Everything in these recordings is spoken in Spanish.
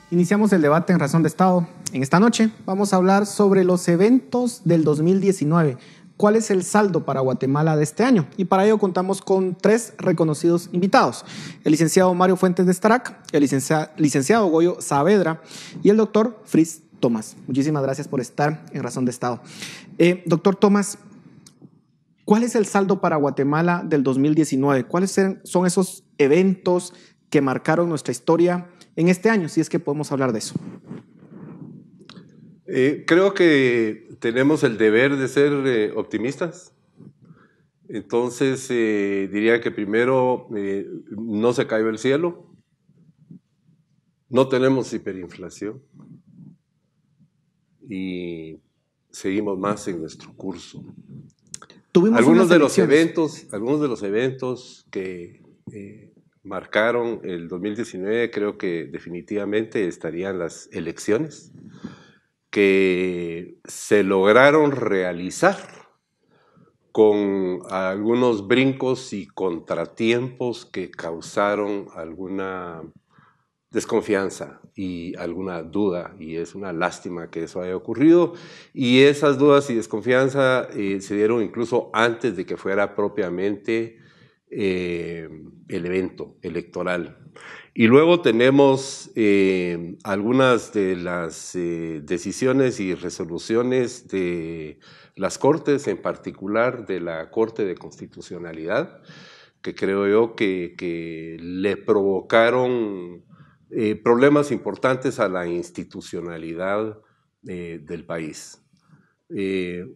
Iniciamos el debate en Razón de Estado. En esta noche vamos a hablar sobre los eventos del 2019. ¿Cuál es el saldo para Guatemala de este año? Y para ello contamos con tres reconocidos invitados. El licenciado Mario Fuentes de Starac, el licenciado Goyo Saavedra y el doctor Fritz Thomas. Muchísimas gracias por estar en Razón de Estado. Doctor Thomas, ¿cuál es el saldo para Guatemala del 2019? ¿Cuáles son esos eventos que marcaron nuestra historia en este año, si es que podemos hablar de eso? Creo que tenemos el deber de ser optimistas. Entonces, diría que primero, no se cayó el cielo, no tenemos hiperinflación y seguimos más en nuestro curso. Algunos de los eventos que marcaron el 2019, creo que definitivamente estarían las elecciones que se lograron realizar con algunos brincos y contratiempos que causaron alguna desconfianza y alguna duda, y es una lástima que eso haya ocurrido, y esas dudas y desconfianza se dieron incluso antes de que fuera propiamente el evento electoral. Y luego tenemos algunas de las decisiones y resoluciones de las Cortes, en particular de la Corte de Constitucionalidad, que creo yo que le provocaron problemas importantes a la institucionalidad del país.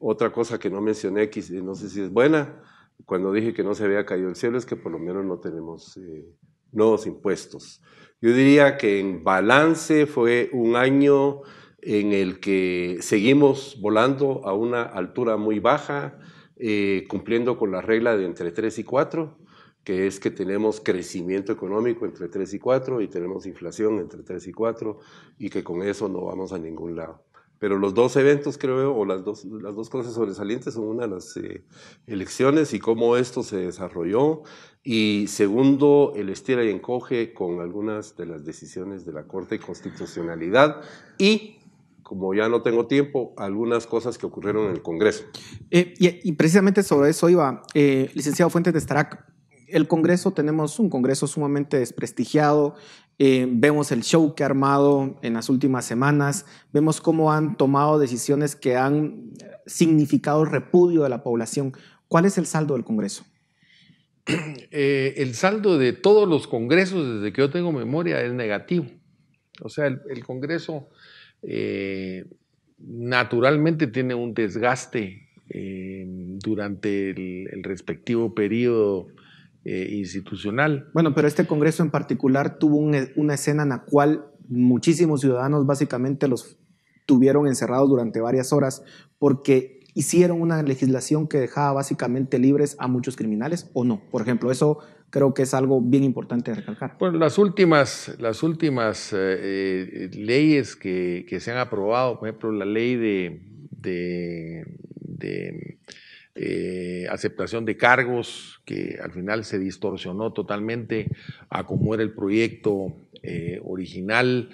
Otra cosa que no mencioné, no sé si es buena, cuando dije que no se había caído el cielo, es que por lo menos no tenemos nuevos impuestos. Yo diría que en balance fue un año en el que seguimos volando a una altura muy baja, cumpliendo con la regla de entre 3 y 4, que es que tenemos crecimiento económico entre 3 y 4 y tenemos inflación entre 3 y 4 y que con eso no vamos a ningún lado. Pero los dos eventos, creo yo, o las dos cosas sobresalientes son una, las elecciones y cómo esto se desarrolló, y segundo, el estira y encoge con algunas de las decisiones de la Corte de Constitucionalidad y, como ya no tengo tiempo, algunas cosas que ocurrieron en el Congreso. Y precisamente sobre eso iba, licenciado Fuentes de Starac. El Congreso, tenemos un Congreso sumamente desprestigiado, vemos el show que ha armado en las últimas semanas, vemos cómo han tomado decisiones que han significado repudio de la población. ¿Cuál es el saldo del Congreso? El saldo de todos los congresos, desde que yo tengo memoria, es negativo. O sea, el Congreso naturalmente tiene un desgaste durante el respectivo periodo institucional. Bueno, pero este Congreso en particular tuvo una escena en la cual muchísimos ciudadanos básicamente los tuvieron encerrados durante varias horas porque hicieron una legislación que dejaba básicamente libres a muchos criminales, ¿o no? Por ejemplo, eso creo que es algo bien importante de recalcar. Bueno, las últimas leyes que se han aprobado, por ejemplo, la ley de aceptación de cargos, que al final se distorsionó totalmente a cómo era el proyecto original.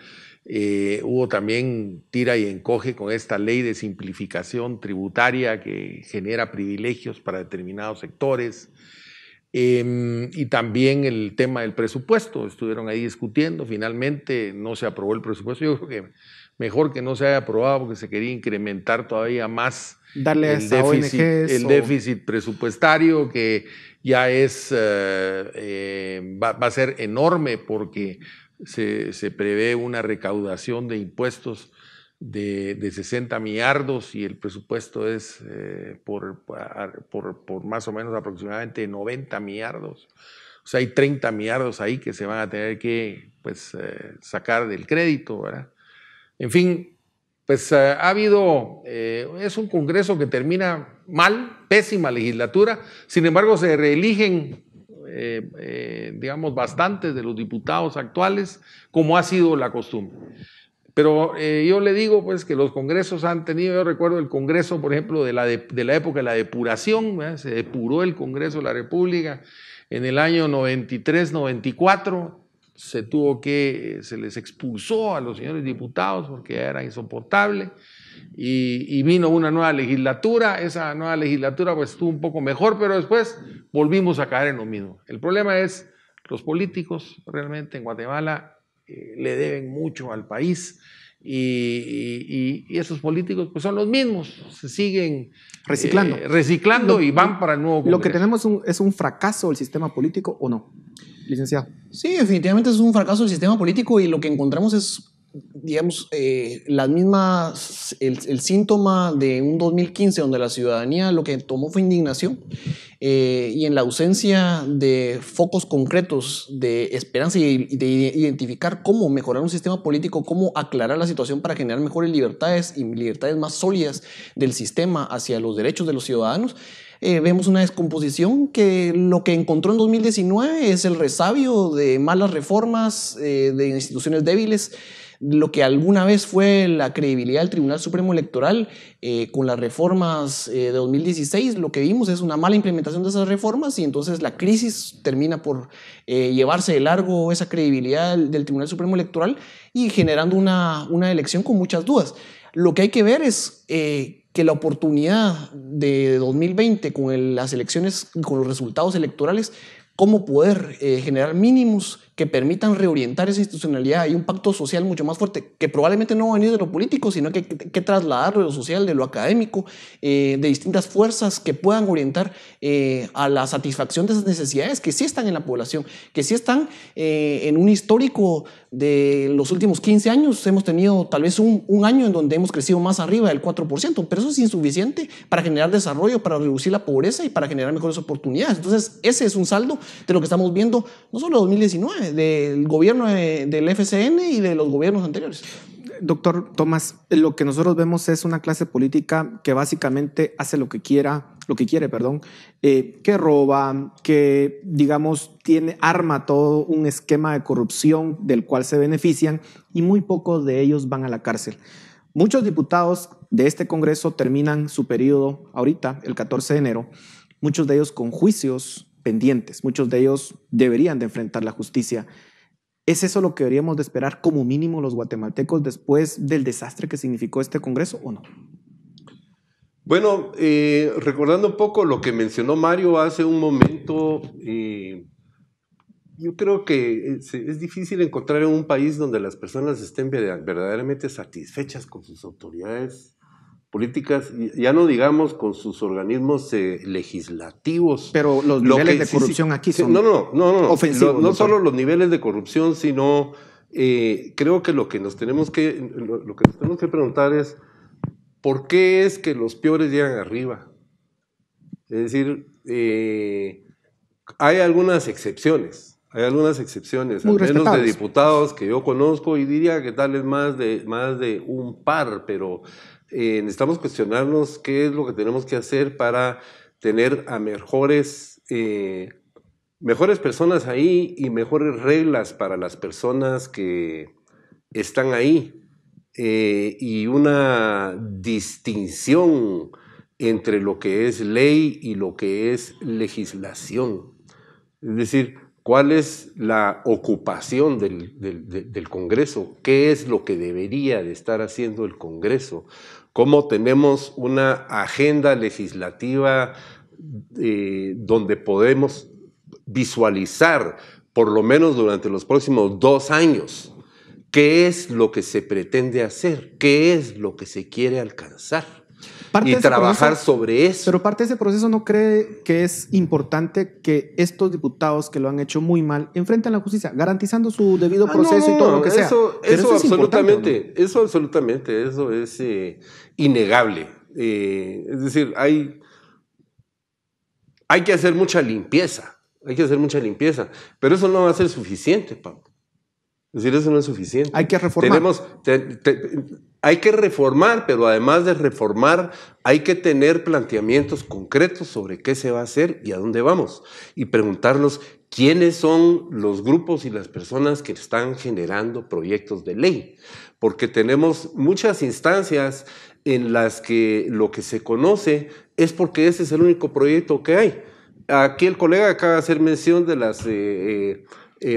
Hubo también tira y encoge con esta ley de simplificación tributaria que genera privilegios para determinados sectores. Y también el tema del presupuesto, estuvieron ahí discutiendo, finalmente no se aprobó el presupuesto. Yo creo que mejor que no se haya aprobado porque se quería incrementar todavía más el déficit presupuestario, que ya va a ser enorme porque se prevé una recaudación de impuestos de 60 millardos y el presupuesto es por más o menos aproximadamente 90 millardos. O sea, hay 30 millardos ahí que se van a tener que sacar del crédito, ¿verdad? En fin, pues ha habido, es un Congreso que termina mal, pésima legislatura, sin embargo se reeligen digamos, bastantes de los diputados actuales, como ha sido la costumbre. Pero yo le digo pues que los congresos han tenido, yo recuerdo el congreso, por ejemplo, de la época de la depuración, ¿verdad? Se depuró el Congreso de la República en el año 93, 94, se les expulsó a los señores diputados porque ya era insoportable. Y vino una nueva legislatura. Esa nueva legislatura pues estuvo un poco mejor, pero después volvimos a caer en lo mismo. El problema es los políticos realmente en Guatemala le deben mucho al país y esos políticos pues son los mismos, se siguen reciclando y van para el nuevo Congreso. ¿Lo que tenemos es un fracaso del sistema político o no, licenciado? Sí, definitivamente es un fracaso del sistema político y lo que encontramos es, digamos, las mismas, el síntoma de un 2015 donde la ciudadanía lo que tomó fue indignación y en la ausencia de focos concretos de esperanza y de identificar cómo mejorar un sistema político, cómo aclarar la situación para generar mejores libertades y libertades más sólidas del sistema hacia los derechos de los ciudadanos. Vemos una descomposición que lo que encontró en 2019 es el resabio de malas reformas, de instituciones débiles. Lo que alguna vez fue la credibilidad del Tribunal Supremo Electoral con las reformas de 2016, lo que vimos es una mala implementación de esas reformas y entonces la crisis termina por llevarse de largo esa credibilidad del Tribunal Supremo Electoral y generando una elección con muchas dudas. Lo que hay que ver es que la oportunidad de 2020 con las elecciones, con los resultados electorales, cómo poder generar mínimos que permitan reorientar esa institucionalidad y un pacto social mucho más fuerte, que probablemente no va a venir de lo político, sino que hay que trasladarlo de lo social, de lo académico, de distintas fuerzas que puedan orientar a la satisfacción de esas necesidades que sí están en la población, que sí están en un histórico de los últimos 15 años. Hemos tenido tal vez un año en donde hemos crecido más arriba del 4%, pero eso es insuficiente para generar desarrollo, para reducir la pobreza y para generar mejores oportunidades. Entonces, ese es un saldo de lo que estamos viendo, no solo 2019, del gobierno del FCN y de los gobiernos anteriores. Doctor Tomás, lo que nosotros vemos es una clase política que básicamente hace lo que quiere, que roba, que, digamos, arma todo un esquema de corrupción del cual se benefician y muy pocos de ellos van a la cárcel. Muchos diputados de este Congreso terminan su periodo ahorita, el 14 de enero, muchos de ellos con juicios pendientes, muchos de ellos deberían de enfrentar la justicia. ¿Es eso lo que deberíamos de esperar como mínimo los guatemaltecos después del desastre que significó este Congreso o no? Bueno, recordando un poco lo que mencionó Mario hace un momento, yo creo que es difícil encontrar en un país donde las personas estén verdaderamente satisfechas con sus autoridades políticas, ya no digamos con sus organismos legislativos. Pero los niveles de corrupción aquí son ofensivos. No solo los niveles de corrupción, sino creo que lo que nos tenemos que preguntar es ¿por qué es que los peores llegan arriba? Es decir, hay algunas excepciones. Al menos de diputados que yo conozco, y diría que tal vez más de un par, pero necesitamos cuestionarnos qué es lo que tenemos que hacer para tener a mejores personas ahí y mejores reglas para las personas que están ahí, y una distinción entre lo que es ley y lo que es legislación. Es decir, ¿cuál es la ocupación del Congreso? ¿Qué es lo que debería de estar haciendo el Congreso? ¿Cómo tenemos una agenda legislativa donde podemos visualizar, por lo menos durante los próximos 2 años, qué es lo que se pretende hacer? ¿Qué es lo que se quiere alcanzar? Y trabajar sobre eso. Pero parte de ese proceso, ¿no cree que es importante que estos diputados que lo han hecho muy mal enfrenten la justicia, garantizando su debido proceso y todo lo que sea? Eso absolutamente, ¿no? Eso es innegable. Es decir, hay que hacer mucha limpieza, pero eso no va a ser suficiente, Pablo. Es decir, eso no es suficiente. Hay que reformar. Hay que reformar, pero además de reformar, hay que tener planteamientos concretos sobre qué se va a hacer y a dónde vamos. Y preguntarnos quiénes son los grupos y las personas que están generando proyectos de ley. Porque tenemos muchas instancias en las que lo que se conoce es porque ese es el único proyecto que hay. Aquí el colega acaba de hacer mención de las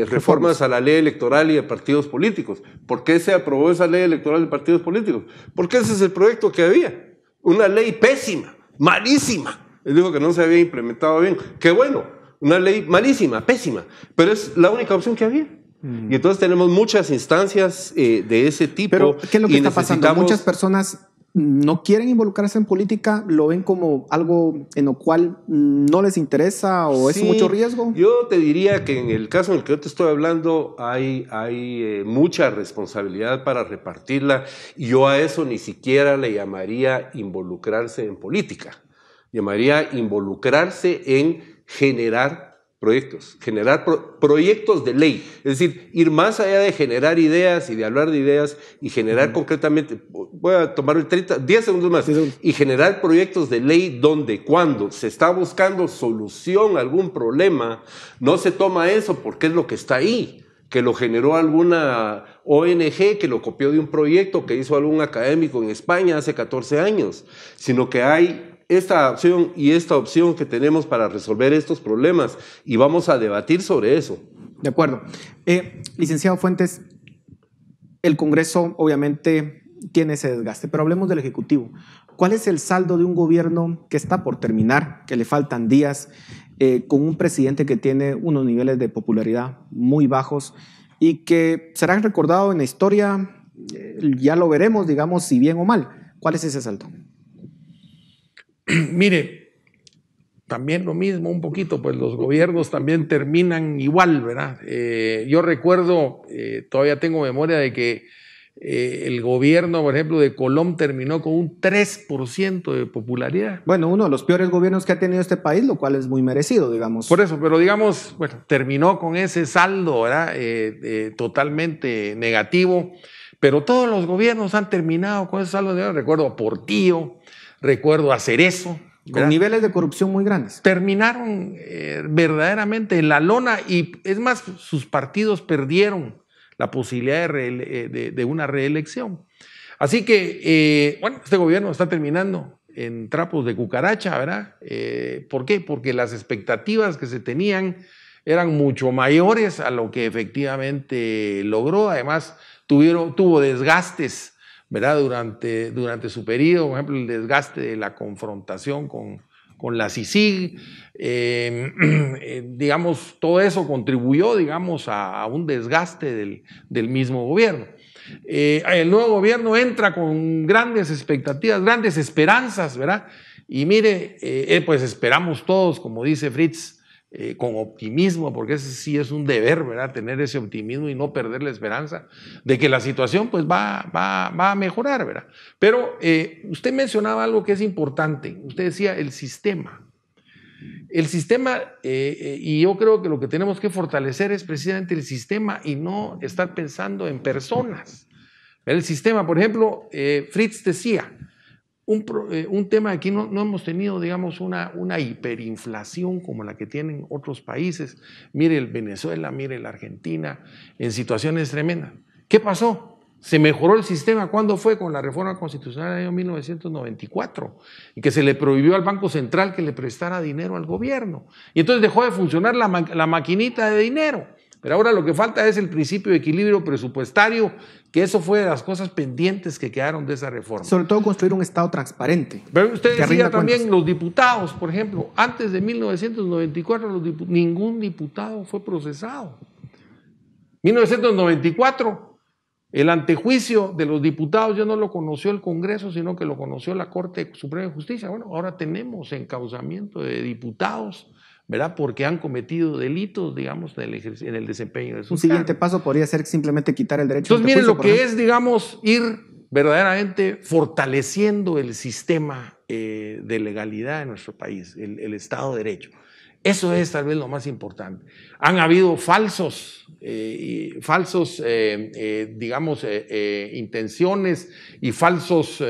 reformas a la ley electoral y de partidos políticos. ¿Por qué se aprobó esa ley electoral de partidos políticos? Porque ese es el proyecto que había. Una ley pésima, malísima. Él dijo que no se había implementado bien. Qué bueno, una ley malísima, pésima, pero es la única opción que había. Y entonces tenemos muchas instancias de ese tipo. Pero, ¿qué es lo que está pasando? Muchas personas no quieren involucrarse en política, lo ven como algo en lo cual no les interesa o es mucho riesgo. Yo te diría que en el caso en el que yo te estoy hablando hay mucha responsabilidad para repartirla, y yo a eso ni siquiera le llamaría involucrarse en política, llamaría involucrarse en generar proyectos, generar proyectos de ley, es decir, ir más allá de generar ideas y de hablar de ideas y generar concretamente, voy a tomar 10 segundos más, y generar proyectos de ley donde cuando se está buscando solución a algún problema, no se toma eso porque es lo que está ahí, que lo generó alguna ONG, que lo copió de un proyecto que hizo algún académico en España hace 14 años, sino que hay esta opción y esta opción que tenemos para resolver estos problemas, y vamos a debatir sobre eso. De acuerdo. Licenciado Fuentes, el Congreso obviamente tiene ese desgaste, pero hablemos del Ejecutivo. ¿Cuál es el saldo de un gobierno que está por terminar, que le faltan días, con un presidente que tiene unos niveles de popularidad muy bajos y que será recordado en la historia, ya lo veremos, digamos, si bien o mal? ¿Cuál es ese saldo? Mire, también lo mismo un poquito, pues los gobiernos también terminan igual, ¿verdad? Yo recuerdo, todavía tengo memoria de que el gobierno, por ejemplo, de Colón terminó con un 3% de popularidad. Bueno, uno de los peores gobiernos que ha tenido este país, lo cual es muy merecido, digamos. Por eso, pero digamos, bueno, terminó con ese saldo, ¿verdad? Totalmente negativo, pero todos los gobiernos han terminado con ese saldo negativo. Recuerdo a Portillo, recuerdo a Cerezo, ¿verdad? Con niveles de corrupción muy grandes. Terminaron verdaderamente en la lona, y es más, sus partidos perdieron la posibilidad de una reelección. Así que, bueno, este gobierno está terminando en trapos de cucaracha, ¿verdad? ¿Por qué? Porque las expectativas que se tenían eran mucho mayores a lo que efectivamente logró. Además, tuvo desgastes, ¿verdad? Durante su periodo, por ejemplo, el desgaste de la confrontación con la CICIG, digamos, todo eso contribuyó, digamos, a un desgaste del mismo gobierno. El nuevo gobierno entra con grandes expectativas, grandes esperanzas, ¿verdad? Y mire, pues esperamos todos, como dice Fritz, con optimismo, porque ese sí es un deber, ¿verdad? Tener ese optimismo y no perder la esperanza de que la situación pues va a mejorar, ¿verdad? Pero usted mencionaba algo que es importante. Usted decía el sistema. El sistema, y yo creo que lo que tenemos que fortalecer es precisamente el sistema y no estar pensando en personas. El sistema, por ejemplo, Fritz decía, un tema aquí no hemos tenido, digamos, una hiperinflación como la que tienen otros países. Mire el Venezuela, mire la Argentina, en situaciones tremendas. ¿Qué pasó? Se mejoró el sistema. ¿Cuándo fue? Con la reforma constitucional del año 1994, y que se le prohibió al Banco Central que le prestara dinero al gobierno. Y entonces dejó de funcionar la maquinita de dinero. Pero ahora lo que falta es el principio de equilibrio presupuestario, que eso fue de las cosas pendientes que quedaron de esa reforma. Sobre todo construir un Estado transparente. Pero usted decía también los diputados, por ejemplo, antes de 1994 ningún diputado fue procesado. 1994, el antejuicio de los diputados ya no lo conoció el Congreso, sino que lo conoció la Corte Suprema de Justicia. Bueno, ahora tenemos encauzamiento de diputados, ¿verdad? Porque han cometido delitos, digamos, en el desempeño de sus Un siguiente paso podría ser simplemente quitar el derecho. Entonces, miren lo que es, digamos, ir verdaderamente fortaleciendo el sistema de legalidad en nuestro país, el Estado de Derecho. Eso es tal vez lo más importante. Han habido digamos, intenciones y falsos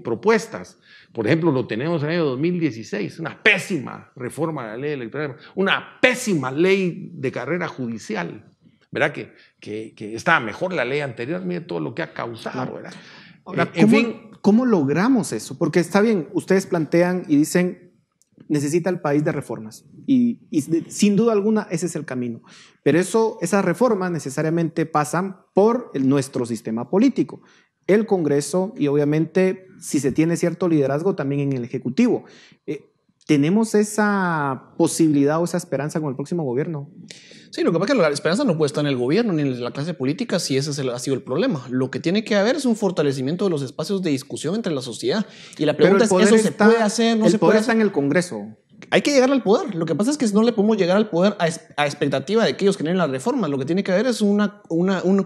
propuestas. Por ejemplo, lo tenemos en el año 2016, una pésima reforma de la ley electoral, una pésima ley de carrera judicial, ¿verdad? Que estaba mejor la ley anterior, mire todo lo que ha causado, ¿verdad? Ahora, ¿cómo logramos eso? Porque está bien, ustedes plantean y dicen, necesita el país de reformas y sin duda alguna ese es el camino. Pero esas reformas necesariamente pasan por nuestro sistema político, el Congreso y obviamente si se tiene cierto liderazgo también en el Ejecutivo. ¿Tenemos esa posibilidad o esa esperanza con el próximo gobierno? Sí, lo que pasa es que la esperanza no puede estar en el gobierno ni en la clase política si ese ha sido el problema. Lo que tiene que haber es un fortalecimiento de los espacios de discusión entre la sociedad. Y la pregunta es, ¿eso se puede hacer? ¿No se puede hacer? El poder está en el Congreso. Hay que llegar al poder. Lo que pasa es que no le podemos llegar al poder a expectativa de que ellos generen las reformas. Lo que tiene que haber es un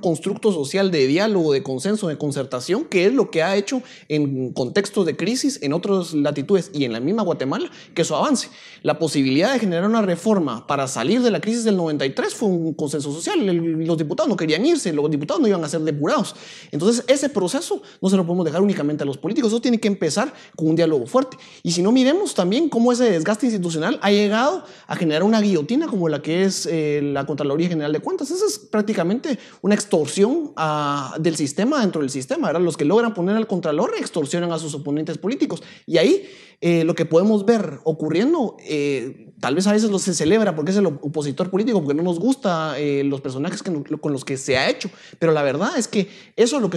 constructo social de diálogo, de consenso, de concertación, que es lo que ha hecho en contextos de crisis en otras latitudes y en la misma Guatemala, que eso avance. La posibilidad de generar una reforma para salir de la crisis del 93 fue un consenso social. Los diputados no querían irse, los diputados no iban a ser depurados. Entonces, ese proceso no se lo podemos dejar únicamente a los políticos. Eso tiene que empezar con un diálogo fuerte. Y si no, miremos también cómo ese desgaste institucional ha llegado a generar una guillotina como la que es la Contraloría General de Cuentas. Esa es prácticamente una extorsión del sistema dentro del sistema, ¿verdad? Los que logran poner al Contralor extorsionan a sus oponentes políticos. Y ahí lo que podemos ver ocurriendo, tal vez a veces se celebra porque es el opositor político, porque no nos gusta los personajes con los que se ha hecho. Pero la verdad es que eso lo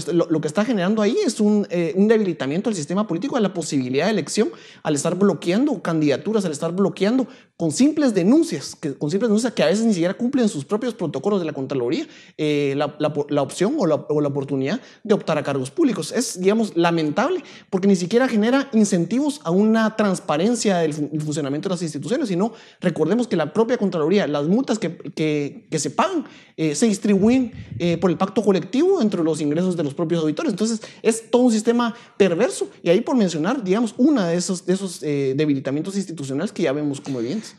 que está generando ahí es un debilitamiento del sistema político, de la posibilidad de elección, al estar bloqueando candidaturas, al estar bloqueando con simples denuncias que a veces ni siquiera cumplen sus propios protocolos de la Contraloría, la opción o la oportunidad de optar a cargos públicos. Es, digamos, lamentable porque ni siquiera genera incentivos a una transparencia del funcionamiento de las instituciones, sino recordemos que la propia Contraloría, las multas que se pagan, se distribuyen por el pacto colectivo entre los ingresos de los propios auditores. Entonces, es todo un sistema perverso y ahí por mencionar, digamos, una de esos debilitamientos institucionales que ya vemos como evidentes.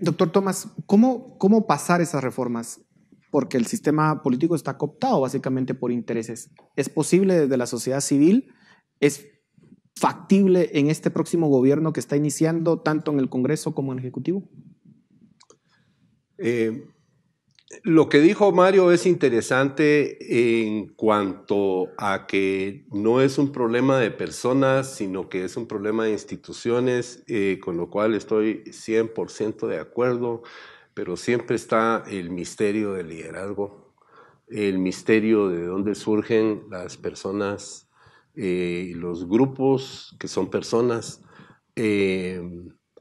Doctor Tomás, ¿cómo pasar esas reformas? Porque el sistema político está cooptado básicamente por intereses. ¿Es posible desde la sociedad civil? ¿Es factible en este próximo gobierno que está iniciando tanto en el Congreso como en el Ejecutivo? Lo que dijo Mario es interesante en cuanto a que no es un problema de personas, sino que es un problema de instituciones, con lo cual estoy 100% de acuerdo, pero siempre está el misterio del liderazgo, el misterio de dónde surgen las personas, los grupos que son personas,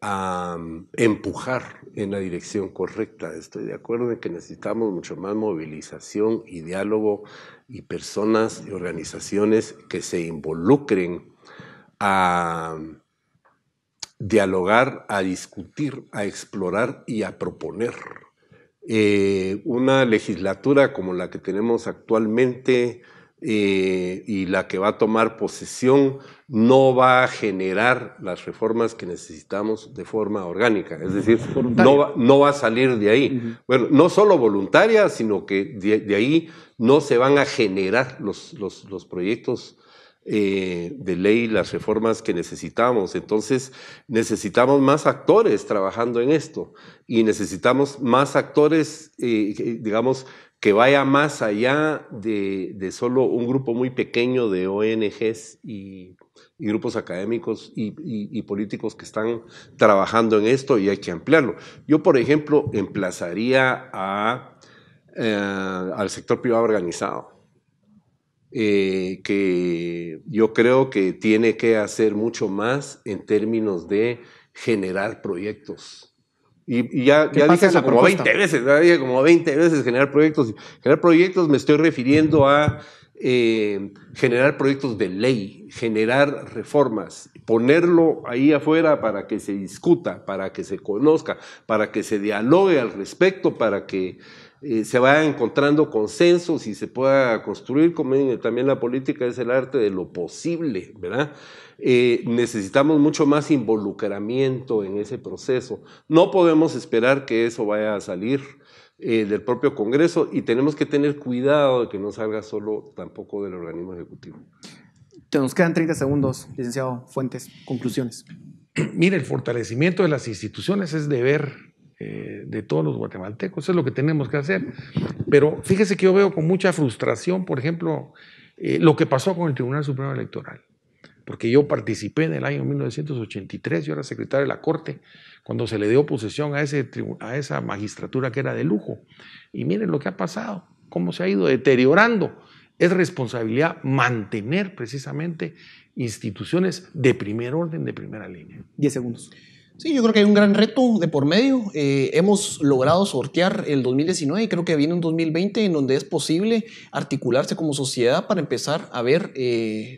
a empujar en la dirección correcta. Estoy de acuerdo en que necesitamos mucho más movilización y diálogo y personas y organizaciones que se involucren a dialogar, a discutir, a explorar y a proponer. Una legislatura como la que tenemos actualmente y la que va a tomar posesión no va a generar las reformas que necesitamos de forma orgánica, es decir, no va a salir de ahí. Bueno, no solo voluntaria, sino que de ahí no se van a generar los proyectos de ley, las reformas que necesitamos. Entonces necesitamos más actores trabajando en esto y necesitamos más actores, digamos, que vaya más allá de solo un grupo muy pequeño de ONGs y grupos académicos y políticos que están trabajando en esto, y hay que ampliarlo. Yo, por ejemplo, emplazaría al sector privado organizado, que yo creo que tiene que hacer mucho más en términos de generar proyectos. Y ya dije eso como 20 veces, ya dije como 20 veces generar proyectos. Generar proyectos me estoy refiriendo a generar proyectos de ley, generar reformas, ponerlo ahí afuera para que se discuta, para que se conozca, para que se dialogue al respecto, para que se vayan encontrando consensos y se pueda construir. Como también la política es el arte de lo posible, ¿verdad? Necesitamos mucho más involucramiento en ese proceso. No podemos esperar que eso vaya a salir del propio Congreso y tenemos que tener cuidado de que no salga solo tampoco del organismo ejecutivo. Nos quedan 30 segundos, licenciado Fuentes. Conclusiones. Mire, el fortalecimiento de las instituciones es deber de todos los guatemaltecos, eso es lo que tenemos que hacer. Pero fíjese que yo veo con mucha frustración, por ejemplo, lo que pasó con el Tribunal Supremo Electoral. porque yo participé en el año 1983, yo era secretario de la Corte, cuando se le dio posesión a esa magistratura que era de lujo. Y miren lo que ha pasado, cómo se ha ido deteriorando. Es responsabilidad mantener precisamente instituciones de primer orden, de primera línea. 10 segundos. Sí, yo creo que hay un gran reto de por medio. Hemos logrado sortear el 2019 y creo que viene un 2020 en donde es posible articularse como sociedad para empezar a ver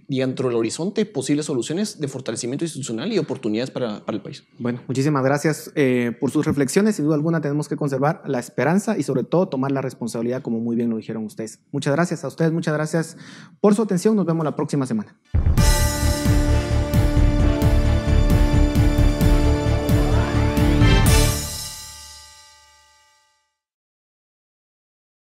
dentro del horizonte posibles soluciones de fortalecimiento institucional y oportunidades para el país. Bueno, muchísimas gracias por sus reflexiones. Sin duda alguna tenemos que conservar la esperanza y sobre todo tomar la responsabilidad, como muy bien lo dijeron ustedes. Muchas gracias a ustedes, muchas gracias por su atención. Nos vemos la próxima semana.